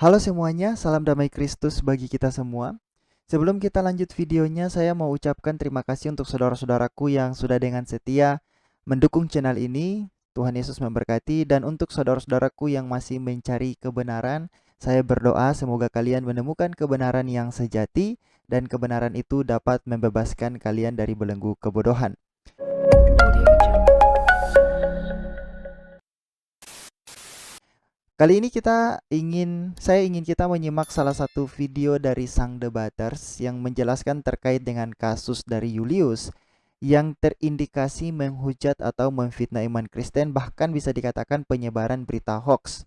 Halo semuanya, salam damai Kristus bagi kita semua. Sebelum kita lanjut videonya, saya mau ucapkan terima kasih untuk saudara-saudaraku yang sudah dengan setia mendukung channel ini. Tuhan Yesus memberkati. Dan untuk saudara-saudaraku yang masih mencari kebenaran, saya berdoa semoga kalian menemukan kebenaran yang sejati dan kebenaran itu dapat membebaskan kalian dari belenggu kebodohan. Kali ini saya ingin kita menyimak salah satu video dari Sang Debaters yang menjelaskan terkait dengan kasus dari Julius yang terindikasi menghujat atau memfitnah iman Kristen, bahkan bisa dikatakan penyebaran berita hoax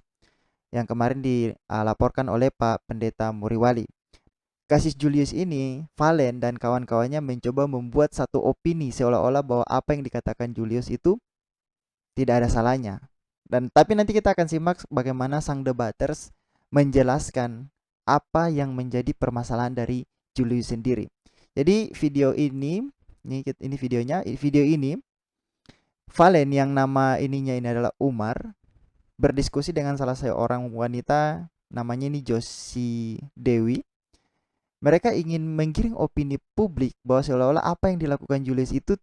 yang kemarin dilaporkan oleh Pak Pendeta Muriwali. Kasus Julius ini, Valen dan kawan-kawannya mencoba membuat satu opini seolah-olah bahwa apa yang dikatakan Julius itu tidak ada salahnya. Tapi nanti kita akan simak bagaimana Sang Debaters menjelaskan apa yang menjadi permasalahan dari Julius sendiri. Jadi video ini videonya, video ini Valen yang nama ininya ini adalah Umar berdiskusi dengan salah seorang wanita namanya ini Josie Dewi. Mereka ingin menggiring opini publik bahwa seolah-olah apa yang dilakukan Julius itu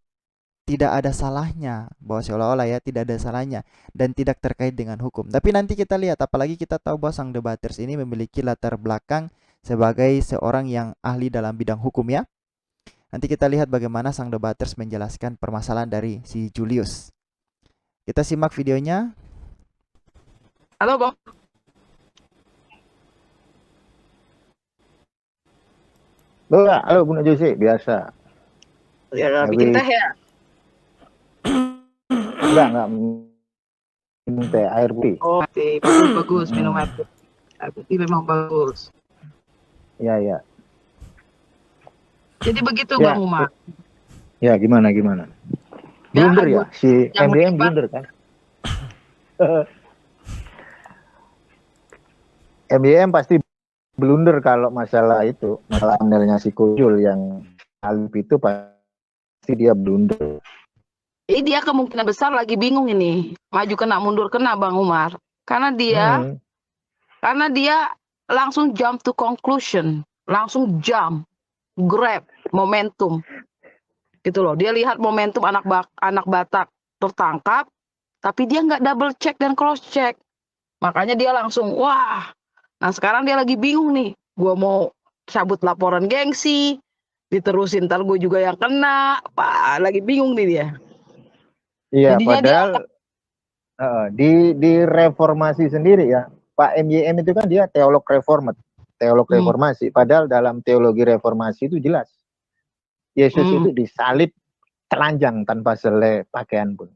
tidak ada salahnya, bahwa seolah-olah ya tidak ada salahnya dan tidak terkait dengan hukum. Tapi nanti kita lihat, apalagi kita tahu bahwa Sang Debaters ini memiliki latar belakang sebagai seorang yang ahli dalam bidang hukum ya. Nanti kita lihat bagaimana Sang Debaters menjelaskan permasalahan dari si Julius. Kita simak videonya. Halo, Bang. Halo Bunda Josie, biasa. Ya, bikin teh ya? Enggak minum teh, air putih. Oh, bagus minum air putih. Air putih memang bagus. Ya. Jadi begitu ya, Bang Umar. Ya, gimana? Blunder ya? Si MDM blunder kan? MDM pasti blunder kalau masalah itu, masalah amelnya si Kujul yang Alif itu pasti dia blunder. Jadi dia kemungkinan besar lagi bingung ini, maju kena mundur kena Bang Umar. Karena dia langsung jump to conclusion, langsung grab momentum. Gitu loh. Dia lihat momentum anak Batak tertangkap, tapi dia nggak double check dan cross check. Makanya dia langsung wah. Nah sekarang dia lagi bingung nih, gue mau cabut laporan gengsi, diterusin ntar gue juga yang kena, lagi bingung nih dia. Iya, padahal di reformasi sendiri ya, Pak MYM itu kan dia teolog reformasi, padahal dalam teologi reformasi itu jelas, Yesus itu disalib telanjang tanpa selai pakaian pun.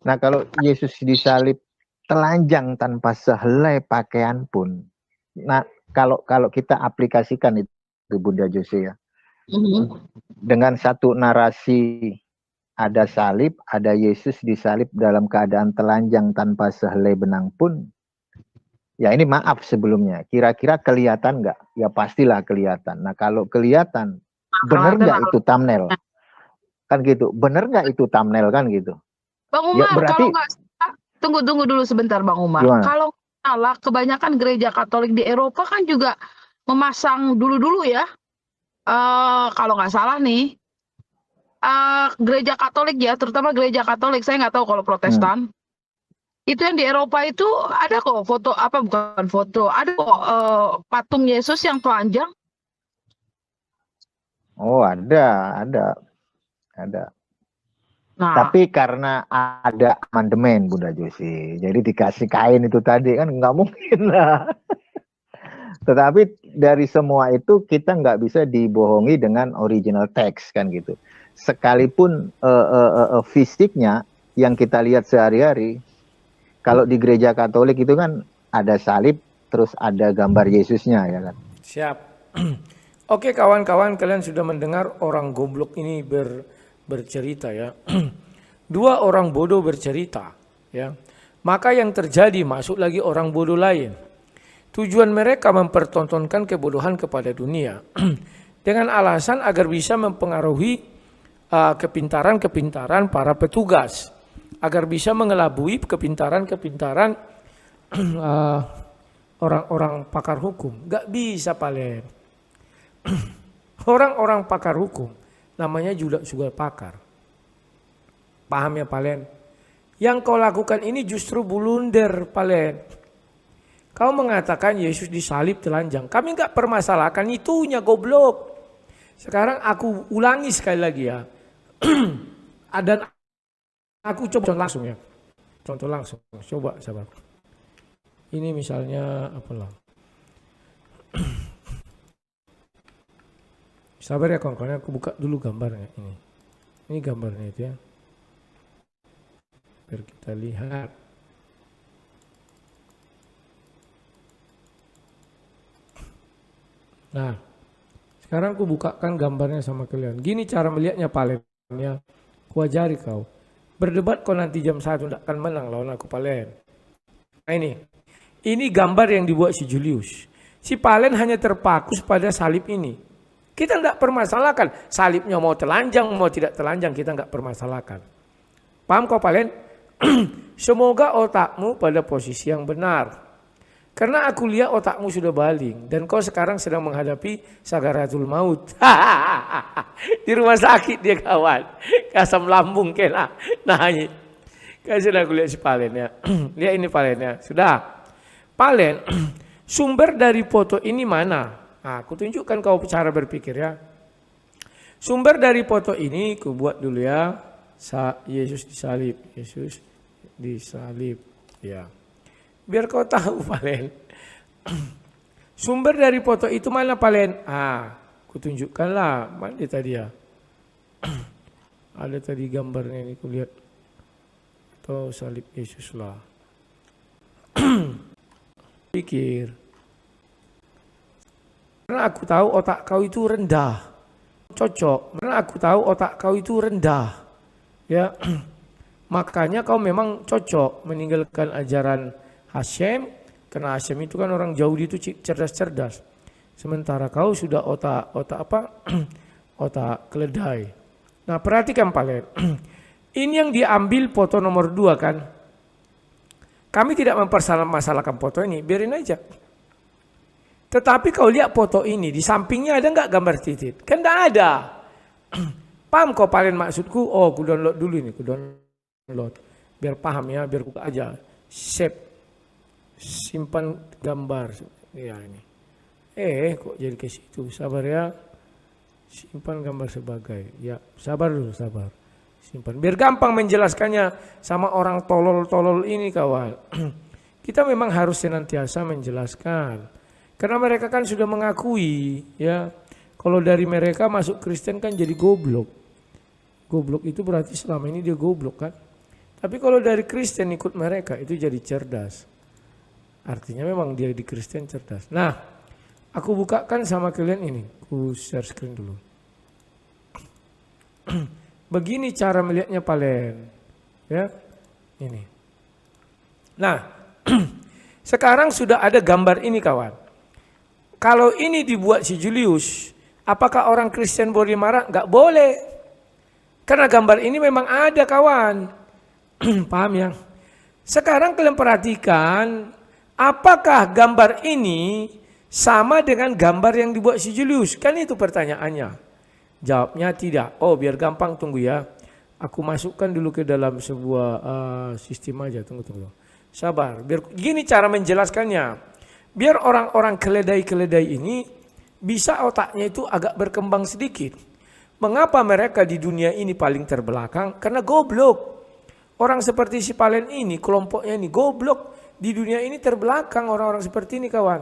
Nah kalau Yesus disalib telanjang tanpa sehelai pakaian pun. Nah, kalau kita aplikasikan itu Bunda Josie ya. Dengan satu narasi, ada salib, ada Yesus disalib dalam keadaan telanjang tanpa sehelai benang pun. Ya ini maaf sebelumnya, kira-kira kelihatan nggak? Ya pastilah kelihatan. Nah kalau kelihatan, bener nggak itu thumbnail? Kan gitu, bener nggak itu thumbnail kan gitu? Bang Umar, ya, berarti kalau nggak tunggu dulu sebentar Bang Umar. Gimana? Kalau salah, kebanyakan gereja Katolik di Eropa kan juga memasang dulu ya. Kalau nggak salah nih, gereja Katolik ya, terutama gereja Katolik, saya nggak tahu kalau Protestan. Itu yang di Eropa itu ada kok foto ada kok patung Yesus yang telanjang. Oh ada. Nah, tapi karena ada amandemen Bunda Josie, jadi dikasih kain itu tadi kan nggak mungkin lah. Tetapi dari semua itu kita nggak bisa dibohongi dengan original text kan gitu. Sekalipun fisiknya yang kita lihat sehari-hari, kalau di gereja Katolik itu kan ada salib, terus ada gambar Yesusnya ya kan. Siap. Oke kawan-kawan, kalian sudah mendengar orang goblok ini bercerita ya. Dua orang bodoh bercerita ya. Maka yang terjadi masuk lagi orang bodoh lain. Tujuan mereka mempertontonkan kebodohan kepada dunia dengan alasan agar bisa mempengaruhi kepintaran para petugas, agar bisa mengelabui kepintaran orang-orang pakar hukum. Gak bisa Palen. Orang-orang pakar hukum namanya juga pakar. Paham ya Palen? Yang kau lakukan ini justru blunder Palen. Kau mengatakan Yesus disalib telanjang. Kami gak permasalahkan itunya, goblok. Sekarang aku ulangi sekali lagi ya. Dan aku coba langsung ya. Contoh langsung. Coba sabar. Ini misalnya apalah. Sabar ya kawan-kawan, aku buka dulu gambarnya ini. Ini gambarnya itu ya. Biar kita lihat. Nah, sekarang aku bukakan gambarnya sama kalian. Gini cara melihatnya Palen ya. Ku ajari kau. Berdebat kau nanti jam 1 tidak akan menang lawan aku Palen. Nah ini gambar yang dibuat si Julius. Si Palen hanya terpaku pada salib ini. Kita tidak permasalahkan. Salibnya mau telanjang, mau tidak telanjang, kita tidak permasalahkan. Paham kau Palen? Semoga otakmu pada posisi yang benar. Karena aku lihat otakmu sudah baling. Dan kau sekarang sedang menghadapi sakaratul maut. Di rumah sakit dia kawan. Asam lambung kena. Nah ini. Kan sudah aku lihat si Palen ya. Lihat ini Palen ya. Sudah. Palen, sumber dari foto ini mana? Nah, aku tunjukkan kau cara berpikir ya. Sumber dari foto ini, aku buat dulu ya. Yesus disalib. Yesus disalib. Ya. Biar kau tahu Palen. Sumber dari foto itu mana Palen? Aku tunjukkan lah. Mana tadi ya? Ada tadi gambarnya ini, aku lihat. Atau salib Yesus lah. Pikir. Karena aku tahu otak kau itu rendah. Cocok. Karena aku tahu otak kau itu rendah. Ya. Makanya kau memang cocok meninggalkan ajaran Hashem. Karena Hashem itu kan orang Yahudi itu cerdas-cerdas. Sementara kau sudah otak apa? Otak keledai. Nah, perhatikan Palen. Ini yang diambil foto nomor 2 kan. Kami tidak mempermasalahkan foto ini, biarin aja. Tetapi kau lihat foto ini, di sampingnya ada nggak gambar titik? Kan nggak ada. Paham kau Palen maksudku? Oh, aku download dulu ini, aku download. Biar paham ya, biar buka aja. Save, simpan gambar. Ya ini. Kok jadi ke situ? Sabar ya. Simpan gambar sebagai. Ya, sabar dulu, sabar. Simpan. Biar gampang menjelaskannya sama orang tolol-tolol ini kawan. Kita memang harus senantiasa menjelaskan. Karena mereka kan sudah mengakui ya. Kalau dari mereka masuk Kristen kan jadi goblok. Goblok itu berarti selama ini dia goblok kan. Tapi kalau dari Kristen ikut mereka itu jadi cerdas. Artinya memang dia di Kristen cerdas. Nah, aku bukakan sama kalian ini. Aku share screen dulu. Begini cara melihatnya Palen. Ya. Ini. Nah, sekarang sudah ada gambar ini kawan. Kalau ini dibuat si Julius, apakah orang Kristen boleh marah? Enggak boleh. Karena gambar ini memang ada kawan. Paham ya? Sekarang kalian perhatikan, apakah gambar ini sama dengan gambar yang dibuat si Julius? Kan itu pertanyaannya. Jawabnya tidak. Oh, biar gampang, tunggu ya. Aku masukkan dulu ke dalam sebuah sistem aja. Tunggu. Sabar. Biar gini cara menjelaskannya. Biar orang-orang keledai-keledai ini bisa otaknya itu agak berkembang sedikit. Mengapa mereka di dunia ini paling terbelakang? Karena goblok. Orang seperti si Palen ini, kelompoknya ini goblok. Di dunia ini terbelakang orang-orang seperti ini kawan.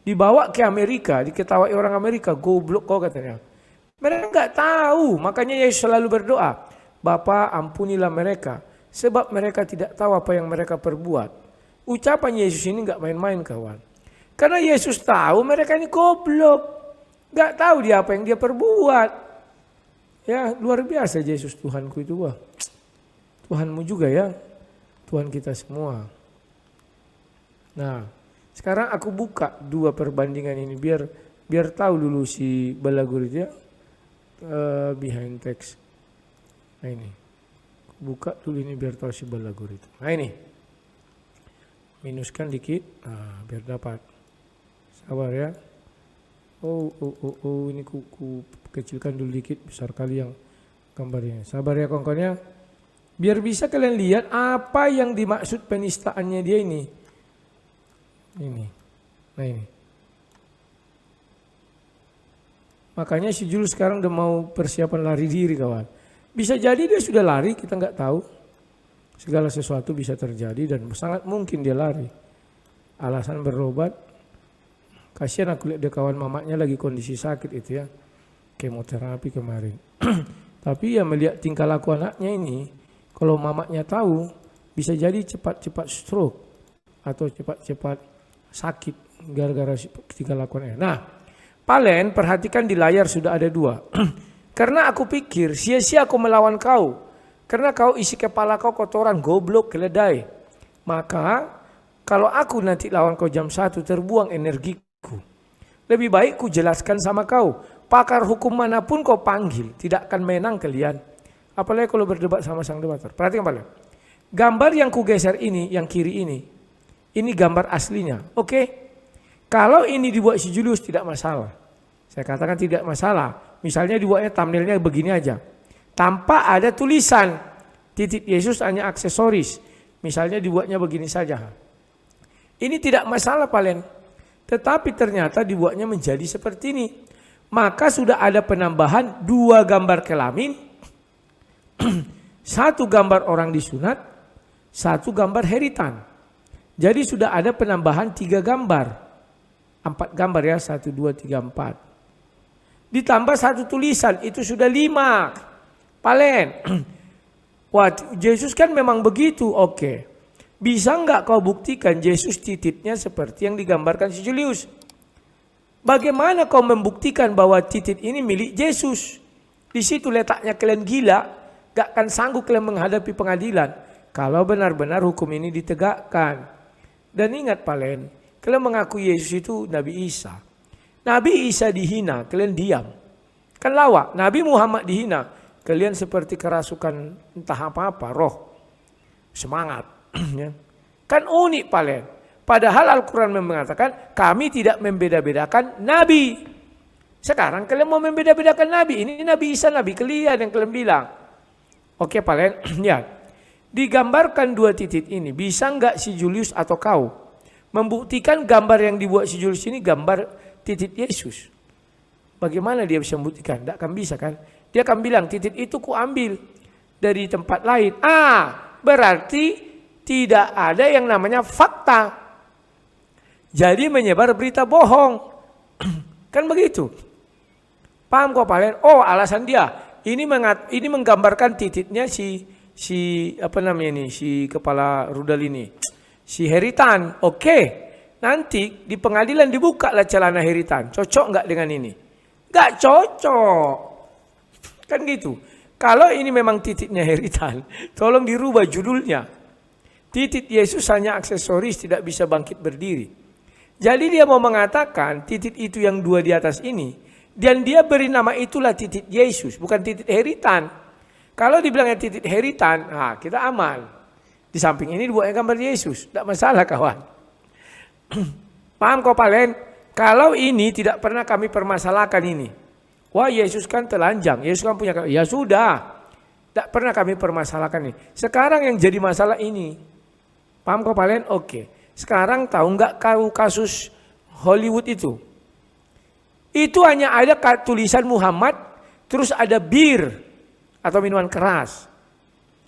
Dibawa ke Amerika, diketawai orang Amerika, goblok kau katanya. Mereka nggak tahu, makanya Yesus selalu berdoa, Bapa ampunilah mereka, sebab mereka tidak tahu apa yang mereka perbuat. Ucapan Yesus ini nggak main-main kawan. Karena Yesus tahu mereka ini goblok, nggak tahu dia apa yang dia perbuat. Ya luar biasa Yesus Tuhanku itu wah. Tuhanmu juga ya, Tuhan kita semua. Nah. Sekarang aku buka 2 perbandingan ini biar tahu dulu si Balaguer itu ya. Behind text. Nah ini. Buka dulu ini biar tahu si Balaguer itu. Nah ini. minuskan dikit, nah, biar dapat. Sabar ya. Oh, ini ku kecilkan dulu dikit, besar kali yang gambarnya. Sabar ya kawan-kawannya. Biar bisa kalian lihat apa yang dimaksud penistaannya dia ini. Ini. Nah ini. Makanya si Julius sekarang udah mau persiapan lari diri kawan. Bisa jadi dia sudah lari, kita nggak tahu. Segala sesuatu bisa terjadi dan sangat mungkin dia lari. Alasan berobat. Kasihan aku lihat dia kawan mamanya lagi kondisi sakit itu ya. Kemoterapi kemarin. Tapi ya melihat tingkah laku anaknya ini. Kalau mamanya tahu bisa jadi cepat-cepat stroke. Atau cepat-cepat sakit gara-gara tingkah lakuannya. Nah. Palen, perhatikan di layar sudah ada 2. Karena aku pikir sia-sia aku melawan kau. Karena kau isi kepala kau kotoran, goblok, keledai. Maka kalau aku nanti lawan kau jam 1 terbuang energiku. Lebih baik ku jelaskan sama kau. Pakar hukum manapun kau panggil, tidak akan menang kalian. Apalagi kalau berdebat sama sang debater. Perhatikan Palen. Gambar yang ku geser ini, yang kiri ini gambar aslinya. Oke? Kalau ini dibuat si Julius tidak masalah. Saya katakan tidak masalah. Misalnya dibuatnya thumbnailnya begini aja. Tanpa ada tulisan. Titik Yesus hanya aksesoris. Misalnya dibuatnya begini saja. Ini tidak masalah Palen. Tetapi ternyata dibuatnya menjadi seperti ini. Maka sudah ada penambahan 2 gambar kelamin. 1 gambar orang disunat. 1 gambar heritan. Jadi sudah ada penambahan 3 gambar. 4 gambar ya, 1, 2, 3, 4. Ditambah 1 tulisan, itu sudah 5. Palen. Wah, Yesus kan memang begitu, oke. Bisa enggak kau buktikan Yesus titiknya seperti yang digambarkan si Julius? Bagaimana kau membuktikan bahwa titik ini milik Yesus? Di situ letaknya kalian gila, gak akan sanggup kalian menghadapi pengadilan. Kalau benar-benar hukum ini ditegakkan. Dan ingat Palen, kalian mengaku Yesus itu Nabi Isa. Nabi Isa dihina, kalian diam. Kan lawak, Nabi Muhammad dihina. Kalian seperti kerasukan entah apa-apa, roh. Semangat. Kan unik Palen. Padahal Al-Quran mengatakan kami tidak membeda-bedakan Nabi. Sekarang kalian mau membeda-bedakan Nabi. Ini Nabi Isa, Nabi kalian yang kalian bilang. Oke Palen, ya. Digambarkan 2 titik ini. Bisa enggak si Julius atau kau membuktikan gambar yang dibuat si Julius ini gambar titik Yesus? Bagaimana dia bisa membuktikan? Tidak akan bisa kan? Dia akan bilang titik itu ku ambil dari tempat lain. Berarti tidak ada yang namanya fakta. Jadi menyebar berita bohong. Kan begitu. Paham kok Palen? Oh, alasan dia. Ini menggambarkan titiknya si kepala rudal ini. Si Heritan, oke. Nanti di pengadilan dibuka lah celana Heritan. Cocok nggak dengan ini? Nggak cocok. Kan gitu. Kalau ini memang titiknya Heritan, tolong dirubah judulnya. Titik Yesus hanya aksesoris, tidak bisa bangkit berdiri. Jadi dia mau mengatakan titik itu yang 2 di atas ini. Dan dia beri nama itulah titik Yesus, bukan titik Heritan. Kalau dibilangnya titik Heritan, kita aman. Di samping ini dibuatnya gambar Yesus. Tidak masalah kawan. Paham kau Palen? Kalau ini tidak pernah kami permasalahkan ini. Wah Yesus kan telanjang. Yesus kan punya. Ya sudah. Tidak pernah kami permasalahkan ini. Sekarang yang jadi masalah ini. Paham kau Palen? Oke. Sekarang tahu nggak kau kasus Hollywood itu? Itu hanya ada tulisan Muhammad. Terus ada bir. Atau minuman keras.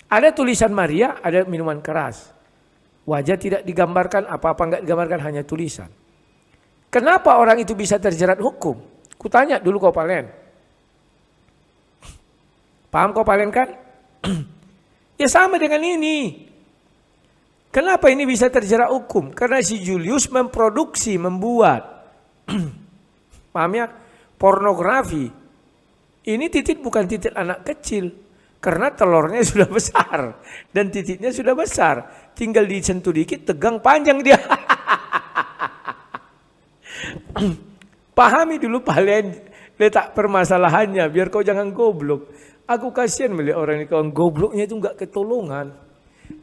Ada tulisan Maria, ada minuman keras. Wajah tidak digambarkan, apa-apa enggak digambarkan, hanya tulisan. Kenapa orang itu bisa terjerat hukum? Kutanya dulu kau Palen. Paham kau Palen kan? Ya sama dengan ini. Kenapa ini bisa terjerat hukum? Karena si Julius memproduksi, membuat. Paham ya? Pornografi. Ini titik bukan titik anak kecil. Karena telurnya sudah besar. Dan titiknya sudah besar. Tinggal disentuh dikit, tegang panjang dia. Pahami dulu Palen letak permasalahannya. Biar kau jangan goblok. Aku kasihan melihat orang ini. Kalau gobloknya itu enggak ketolongan.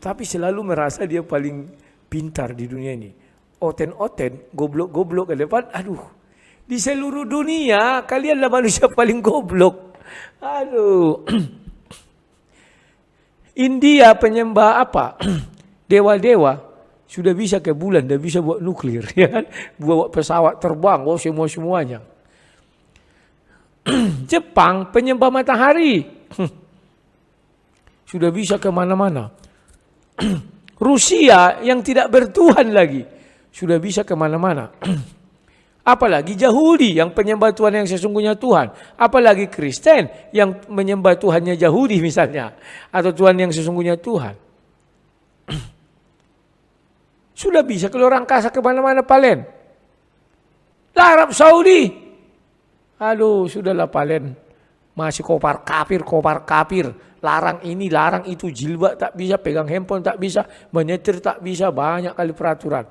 Tapi selalu merasa dia paling pintar di dunia ini. Oten-oten, goblok-goblok ke depan, aduh. Di seluruh dunia, kalianlah manusia paling goblok. Aduh. India penyembah apa? Dewa-dewa. Sudah bisa ke bulan, sudah bisa buat nuklir. Ya kan? Buat pesawat terbang, semua-semuanya. Jepang penyembah matahari. Sudah bisa kemana-mana. Rusia yang tidak bertuhan lagi. Sudah bisa kemana-mana. Apalagi Yahudi yang penyembah Tuhan yang sesungguhnya Tuhan. Apalagi Kristen yang menyembah Tuhannya Yahudi misalnya. Atau Tuhan yang sesungguhnya Tuhan. Sudah bisa keluar angkasa kemana-mana palen. Arab Saudi. Aduh sudahlah palen. Masih kopar kafir. Larang ini, larang itu. Jilbab tak bisa, pegang handphone tak bisa. Menyetir tak bisa, banyak kali peraturan.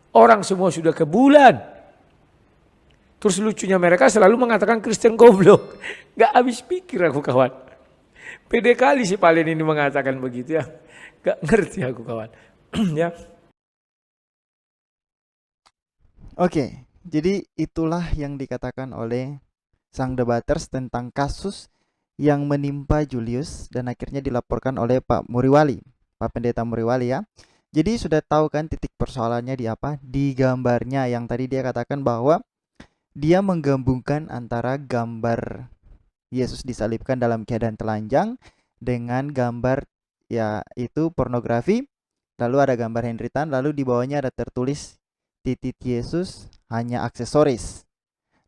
Orang semua sudah ke bulan. Terus lucunya mereka selalu mengatakan Kristen goblok. Gak habis pikir aku kawan. Pede kali si Palen ini mengatakan begitu ya. Gak ngerti aku kawan. Ya. Oke, jadi itulah yang dikatakan oleh sang debaters tentang kasus yang menimpa Julius dan akhirnya dilaporkan oleh Pak Muriwali, Pak Pendeta Muriwali ya. Jadi sudah tahu kan titik persoalannya di apa? Di gambarnya yang tadi dia katakan bahwa dia menggabungkan antara gambar Yesus disalibkan dalam keadaan telanjang dengan gambar yaitu pornografi. Lalu ada gambar Henry Tan, lalu di bawahnya ada tertulis titik Yesus hanya aksesoris.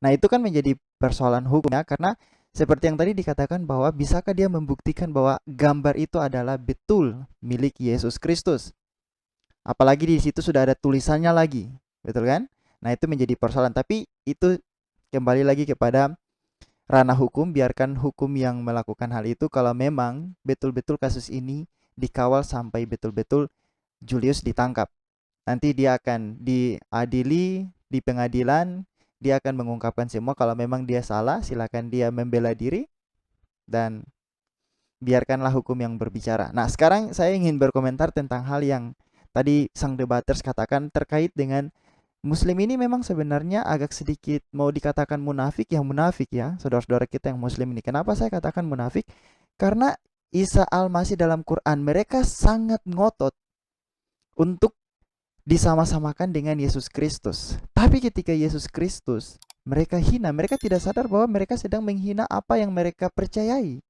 Nah itu kan menjadi persoalan hukum ya, karena seperti yang tadi dikatakan bahwa bisakah dia membuktikan bahwa gambar itu adalah betul milik Yesus Kristus. Apalagi di situ sudah ada tulisannya lagi, betul kan? Nah itu menjadi persoalan, tapi itu kembali lagi kepada ranah hukum. Biarkan hukum yang melakukan hal itu. Kalau memang betul-betul kasus ini dikawal sampai betul-betul Julius ditangkap, nanti dia akan diadili di pengadilan. Dia akan mengungkapkan semua. Kalau memang dia salah, silakan dia membela diri dan biarkanlah hukum yang berbicara. Nah sekarang saya ingin berkomentar tentang hal yang tadi sang debaters katakan terkait dengan Muslim ini. Memang sebenarnya agak sedikit mau dikatakan munafik, yang munafik ya, saudara-saudara kita yang Muslim ini. Kenapa saya katakan munafik? Karena Isa Al-Masih dalam Quran mereka sangat ngotot untuk disama-samakan dengan Yesus Kristus. Tapi ketika Yesus Kristus mereka hina, mereka tidak sadar bahwa mereka sedang menghina apa yang mereka percayai.